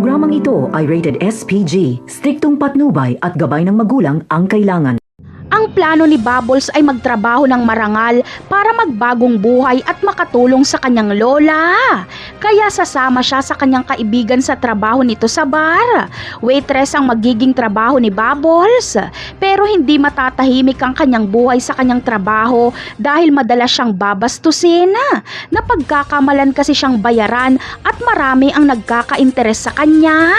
Programang ito ay rated SPG, striktong patnubay at gabay ng magulang ang kailangan. Ang plano ni Bubbles ay magtrabaho ng marangal para magbagong buhay at makatulong sa kanyang lola. Kaya sasama siya sa kanyang kaibigan sa trabaho nito sa bar. Waitress ang magiging trabaho ni Bubbles. Pero hindi matatahimik ang kanyang buhay sa kanyang trabaho dahil madalas siyang babastusin. Napagkakamalan kasi siyang bayaran at marami ang nagkaka-interes sa kanya.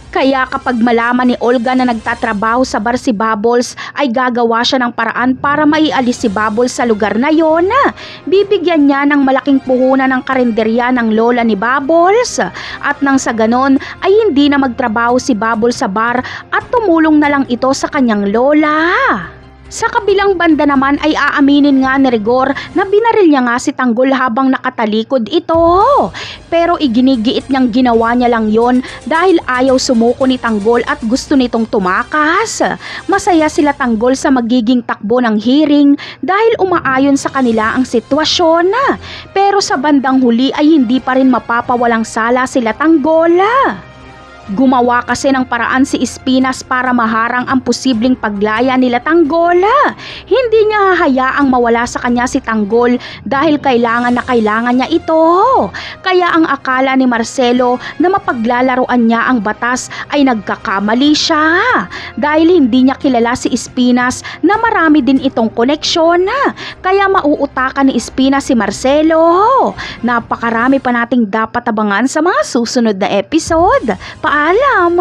Kaya kapag malaman ni Olga na nagtatrabaho sa bar si Bubbles, ay gagawa siya ng paraan para maialis si Bubbles sa lugar na yon. Bibigyan niya ng malaking puhunan ng karinderya ng lola ni Bubbles. At nang sa ganon ay hindi na magtrabaho si Bubbles sa bar at tumulong na lang ito sa kanyang lola. Sa kabilang banda naman ay aaminin nga ni Rigor na binaril niya nga si Tanggol habang nakatalikod ito. Pero iginigiit niyang ginawa niya lang yon dahil ayaw sumuko ni Tanggol at gusto nitong tumakas. Masaya sila Tanggol sa magiging takbo ng hearing dahil umaayon sa kanila ang sitwasyon. Pero sa bandang huli ay hindi pa rin mapapawalang sala sila Tanggol. Gumawa kasi ng paraan si Espinas para maharang ang posibleng paglaya nila Tanggol. Hindi niya hahayaang mawala sa kanya si Tanggol dahil kailangan na kailangan niya ito. Kaya ang akala ni Marcelo na mapaglalaruan niya ang batas ay nagkakamali siya. Dahil hindi niya kilala si Espinas na marami din itong koneksyon. Kaya mauutakan ni Espinas si Marcelo. Napakarami pa nating dapat abangan sa mga susunod na episode. Paalam!